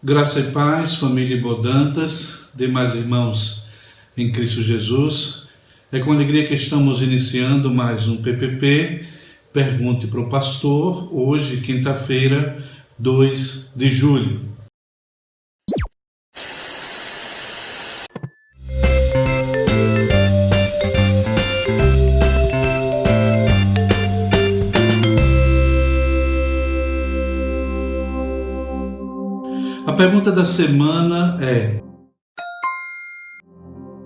Graça e paz, família Bodantas, demais irmãos em Cristo Jesus. É com alegria que estamos iniciando mais um PPP, Pergunte para o Pastor, hoje, quinta-feira, 2 de julho. A pergunta da semana é: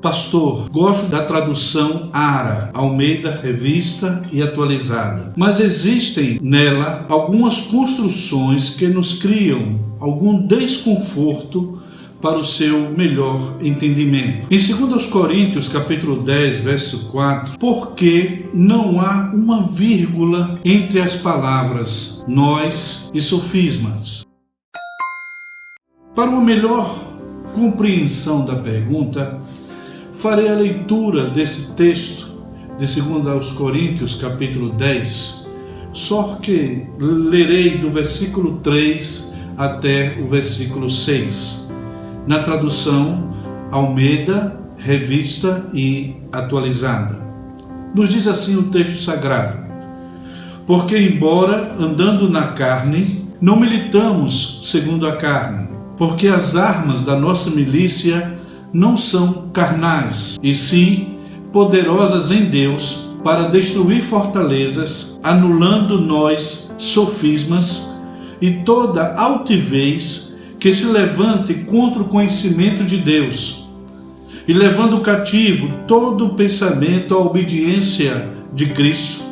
Pastor, gosto da tradução ARA, Almeida Revista e Atualizada, mas existem nela algumas construções que nos criam algum desconforto para o seu melhor entendimento. Em 2 Coríntios, capítulo 10, verso 4, porque não há uma vírgula entre as palavras nós e sofismas. Para uma melhor compreensão da pergunta, farei a leitura desse texto de 2 Coríntios, capítulo 10, só que lerei do versículo 3 até o versículo 6, na tradução Almeida, Revista e Atualizada. Nos diz assim o texto sagrado: porque embora andando na carne, não militamos segundo a carne, porque as armas da nossa milícia não são carnais, e sim poderosas em Deus para destruir fortalezas, anulando nós sofismas e toda altivez que se levante contra o conhecimento de Deus, e levando cativo todo o pensamento à obediência de Cristo,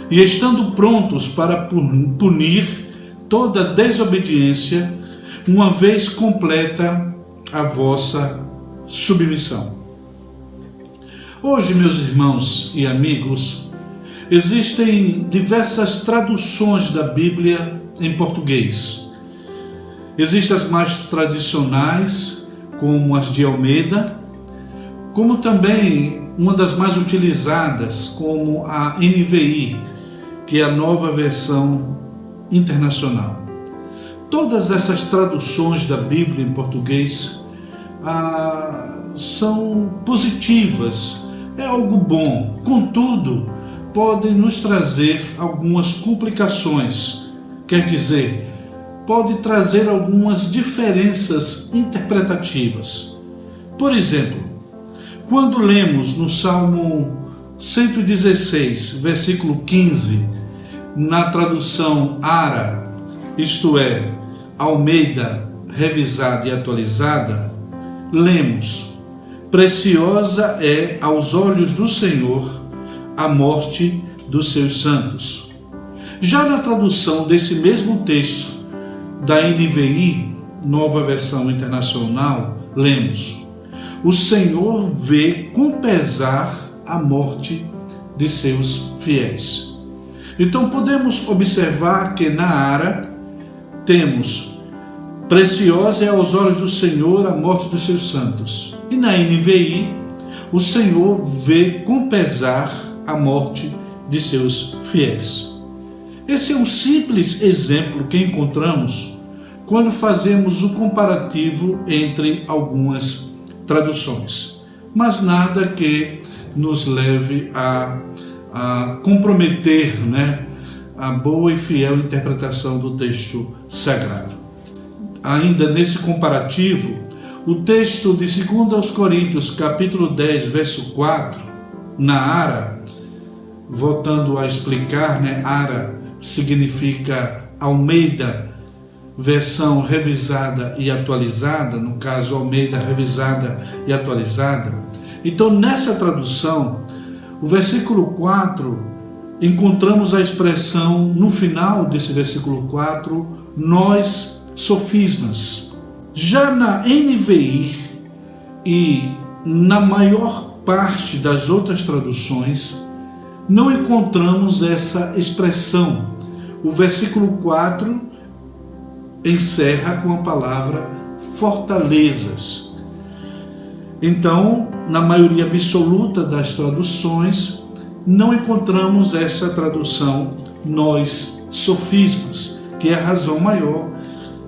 e estando prontos para punir toda desobediência, uma vez completa a vossa submissão. Hoje, meus irmãos e amigos, existem diversas traduções da Bíblia em português. Existem as mais tradicionais, como as de Almeida, como também uma das mais utilizadas, como a NVI, que é a Nova Versão Internacional. Todas essas traduções da Bíblia em português são positivas, é algo bom. Contudo, podem nos trazer algumas complicações, quer dizer, pode trazer algumas diferenças interpretativas. Por exemplo, quando lemos no Salmo 116, versículo 15, na tradução ARA, isto é, Almeida, Revisada e Atualizada, lemos: preciosa é aos olhos do Senhor a morte dos seus santos. Já na tradução desse mesmo texto, da NVI, Nova Versão Internacional, lemos: o Senhor vê com pesar a morte de seus fiéis. Então podemos observar que na ARA temos: preciosa é aos olhos do Senhor a morte dos seus santos. E na NVI, o Senhor vê com pesar a morte de seus fiéis. Esse é um simples exemplo que encontramos quando fazemos o comparativo entre algumas traduções, mas nada que nos leve a comprometer, a boa e fiel interpretação do texto sagrado. Ainda nesse comparativo, o texto de 2 Coríntios, capítulo 10, verso 4, na ARA, voltando a explicar, ARA significa Almeida, versão revisada e atualizada, no caso Almeida revisada e atualizada. Então, nessa tradução, o versículo 4, encontramos a expressão no final desse versículo 4, nós sofismas. Já na NVI e na maior parte das outras traduções, não encontramos essa expressão. O versículo 4 encerra com a palavra fortalezas. Então, na maioria absoluta das traduções, não encontramos essa tradução nós sofismas, que é a razão maior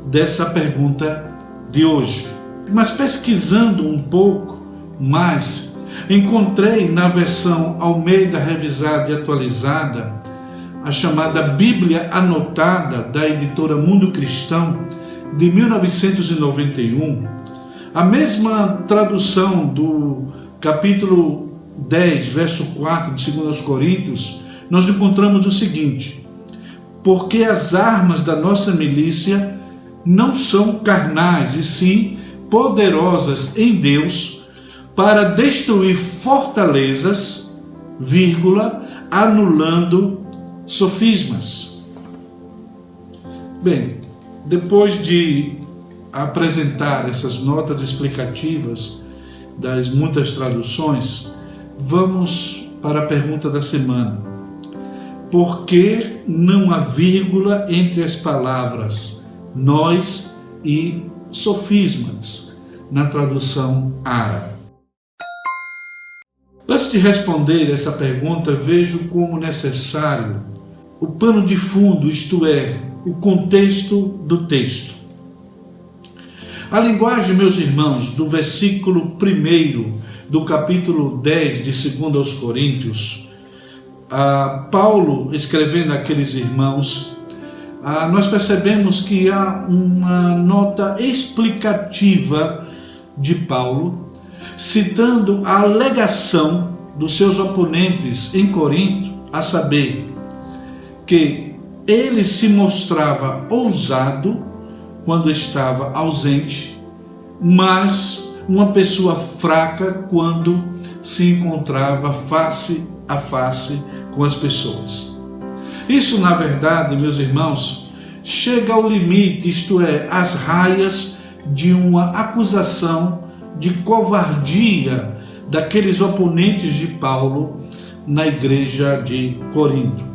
dessa pergunta de hoje. Mas pesquisando um pouco mais, encontrei na versão Almeida Revisada e Atualizada, a chamada Bíblia Anotada da editora Mundo Cristão, de 1991, a mesma tradução do capítulo 10, verso 4 de 2 Coríntios, nós encontramos o seguinte: porque as armas da nossa milícia não são carnais, e sim poderosas em Deus para destruir fortalezas, anulando sofismas. Bem, depois de apresentar essas notas explicativas das muitas traduções, vamos para a pergunta da semana. Por que não há vírgula entre as palavras nós e sofismas na tradução árabe? Antes de responder essa pergunta, vejo como necessário o pano de fundo, isto é, o contexto do texto. A linguagem, meus irmãos, do versículo 1 do capítulo 10 de 2 Coríntios, Paulo escrevendo àqueles irmãos, nós percebemos que há uma nota explicativa de Paulo, citando a alegação dos seus oponentes em Corinto, a saber, que ele se mostrava ousado quando estava ausente, mas uma pessoa fraca quando se encontrava face a face com as pessoas. Isso, na verdade, meus irmãos, chega ao limite, isto é, às raias de uma acusação de covardia daqueles oponentes de Paulo na igreja de Corinto.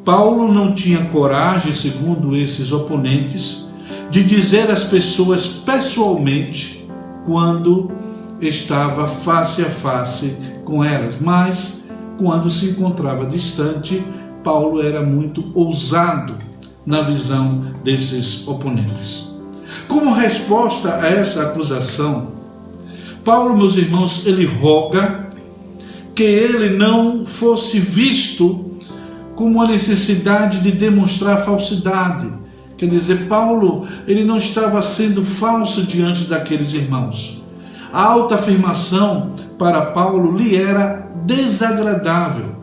Paulo não tinha coragem, segundo esses oponentes, de dizer às pessoas pessoalmente quando estava face a face com elas, mas quando se encontrava distante, Paulo era muito ousado na visão desses oponentes. Como resposta a essa acusação, Paulo, meus irmãos, ele roga que ele não fosse visto como a necessidade de demonstrar falsidade. Quer dizer, Paulo, ele não estava sendo falso diante daqueles irmãos. A autoafirmação para Paulo lhe era desagradável.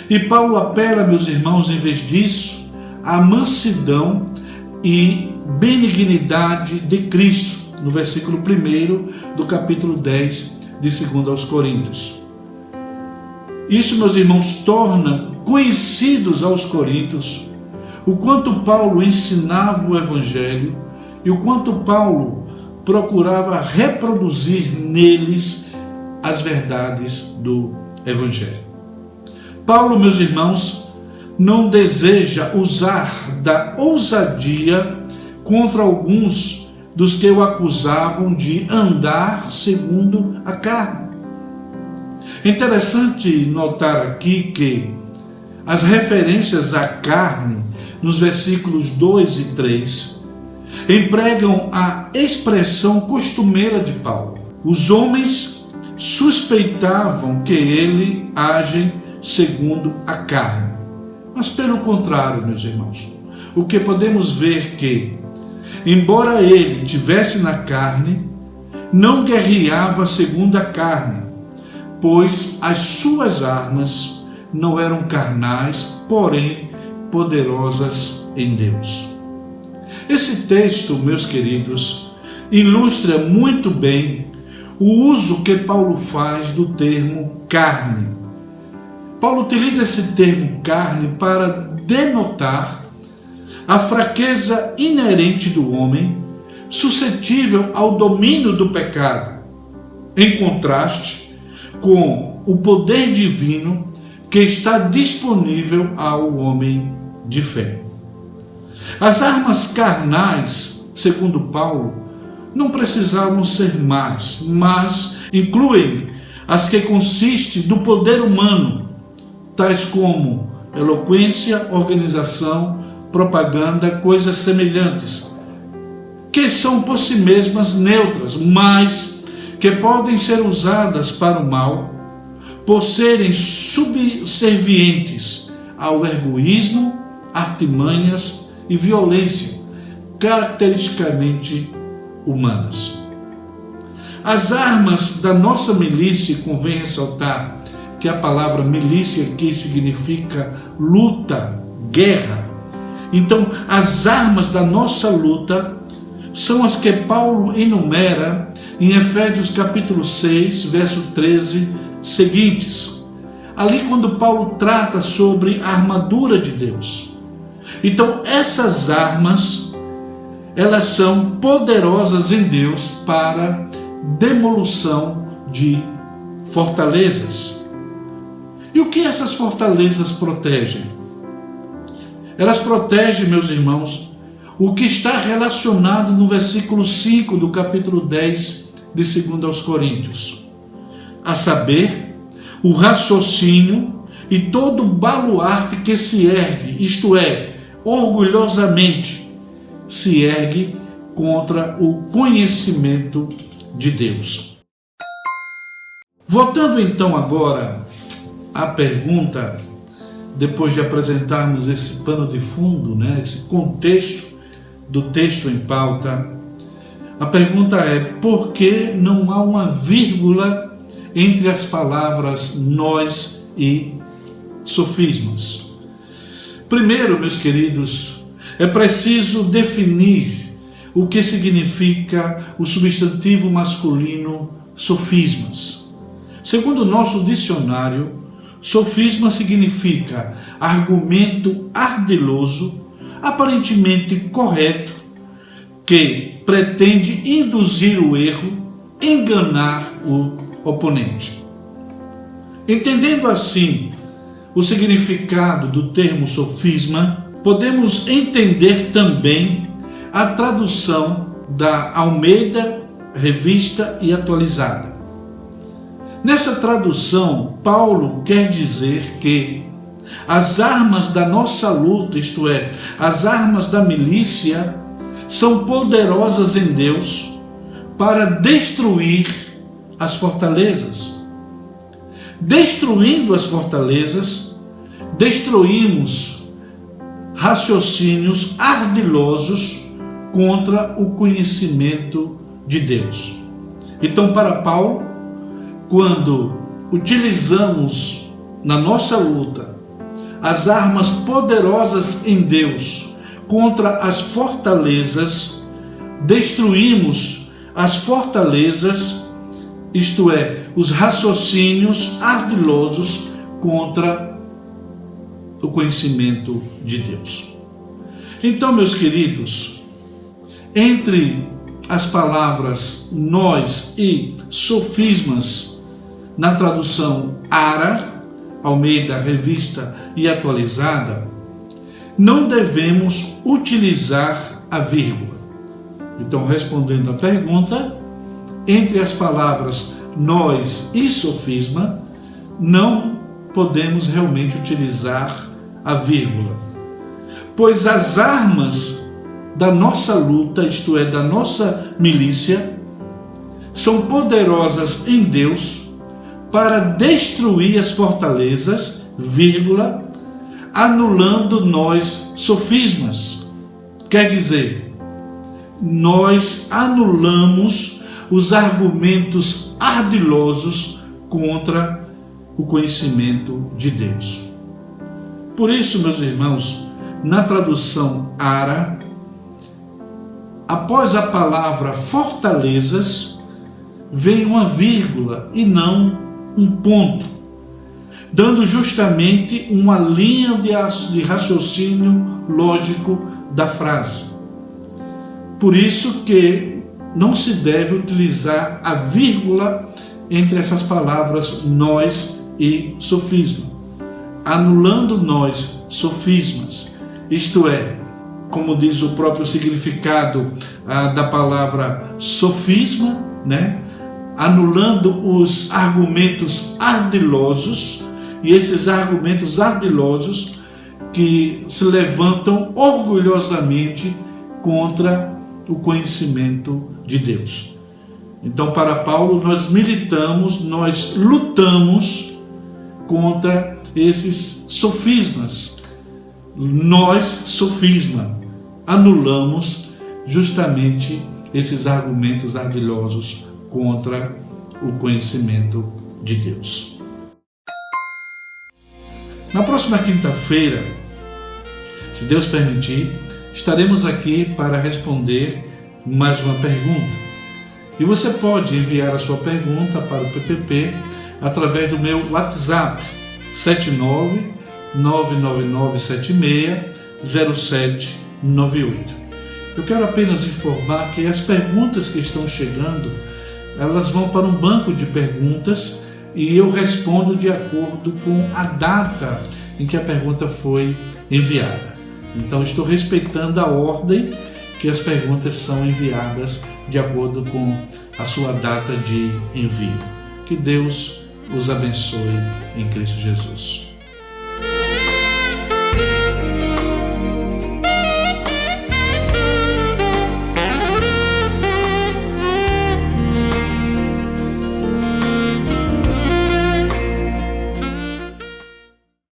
E Paulo apela, meus irmãos, em vez disso, à mansidão e benignidade de Cristo, no versículo 1 do capítulo 10 de 2 Coríntios. Isso, meus irmãos, torna conhecidos aos coríntios o quanto Paulo ensinava o Evangelho e o quanto Paulo procurava reproduzir neles as verdades do Evangelho. Paulo, meus irmãos, não deseja usar da ousadia contra alguns dos que o acusavam de andar segundo a carne. É interessante notar aqui que as referências à carne, nos versículos 2 e 3, empregam a expressão costumeira de Paulo. Os homens suspeitavam que ele age segundo a carne. Mas pelo contrário, meus irmãos, o que podemos ver que, embora ele tivesse na carne, não guerreava segundo a carne, pois as suas armas não eram carnais, porém poderosas em Deus. Esse texto, meus queridos, ilustra muito bem o uso que Paulo faz do termo carne. Paulo utiliza esse termo carne para denotar a fraqueza inerente do homem, suscetível ao domínio do pecado, em contraste com o poder divino que está disponível ao homem de fé. As armas carnais, segundo Paulo, não precisavam ser más, mas incluem as que consistem do poder humano, tais como eloquência, organização, propaganda, coisas semelhantes, que são por si mesmas neutras, mas que podem ser usadas para o mal, por serem subservientes ao egoísmo, artimanhas e violência, caracteristicamente humanas. As armas da nossa milícia, convém ressaltar que a palavra milícia aqui significa luta, guerra. Então, as armas da nossa luta são as que Paulo enumera em Efésios capítulo 6, verso 13, seguintes. Ali quando Paulo trata sobre a armadura de Deus. Então, essas armas, elas são poderosas em Deus para demolição de fortalezas. E o que essas fortalezas protegem? Elas protegem, meus irmãos, o que está relacionado no versículo 5 do capítulo 10 de 2 aos Coríntios, a saber, o raciocínio e todo baluarte que se ergue, isto é, orgulhosamente se ergue contra o conhecimento de Deus. Voltando então agora à pergunta, depois de apresentarmos esse pano de fundo, esse contexto do texto em pauta, a pergunta é: por que não há uma vírgula entre as palavras nós e sofismas? Primeiro, meus queridos, é preciso definir o que significa o substantivo masculino sofismas. Segundo o nosso dicionário, sofisma significa argumento ardiloso, aparentemente correto, que pretende induzir o erro, enganar o oponente. Entendendo assim o significado do termo sofisma, podemos entender também a tradução da Almeida, Revista e Atualizada. Nessa tradução, Paulo quer dizer que as armas da nossa luta, isto é, as armas da milícia, são poderosas em Deus para destruir as fortalezas. Destruindo as fortalezas, destruímos raciocínios ardilosos contra o conhecimento de Deus. Então, para Paulo, quando utilizamos na nossa luta as armas poderosas em Deus contra as fortalezas, destruímos as fortalezas, isto é, os raciocínios ardilosos contra o conhecimento de Deus. Então, meus queridos, entre as palavras nós e sofismas, na tradução ARA, Almeida, Revista e Atualizada, não devemos utilizar a vírgula. Então, respondendo à pergunta, entre as palavras nós e sofisma, não podemos realmente utilizar a vírgula, pois as armas da nossa luta, isto é, da nossa milícia, são poderosas em Deus para destruir as fortalezas, vírgula, anulando nós sofismas. Quer dizer, nós anulamos os argumentos ardilosos contra o conhecimento de Deus. Por isso, meus irmãos, na tradução ARA, após a palavra fortalezas, vem uma vírgula e não um ponto, dando justamente uma linha de raciocínio lógico da frase. Por isso que não se deve utilizar a vírgula entre essas palavras nós e sofisma, anulando nós sofismas, isto é, como diz o próprio significado da palavra sofisma, anulando os argumentos ardilosos, e esses argumentos ardilosos que se levantam orgulhosamente contra o conhecimento de Deus. Então, para Paulo, nós militamos, nós lutamos contra esses sofismas. Nós, sofisma, anulamos justamente esses argumentos ardilosos contra o conhecimento de Deus. Na próxima quinta-feira, se Deus permitir, estaremos aqui para responder mais uma pergunta. E você pode enviar a sua pergunta para o PPP através do meu WhatsApp 79999760798. Eu quero apenas informar que as perguntas que estão chegando, elas vão para um banco de perguntas e eu respondo de acordo com a data em que a pergunta foi enviada. Então, estou respeitando a ordem que as perguntas são enviadas de acordo com a sua data de envio. Que Deus os abençoe em Cristo Jesus.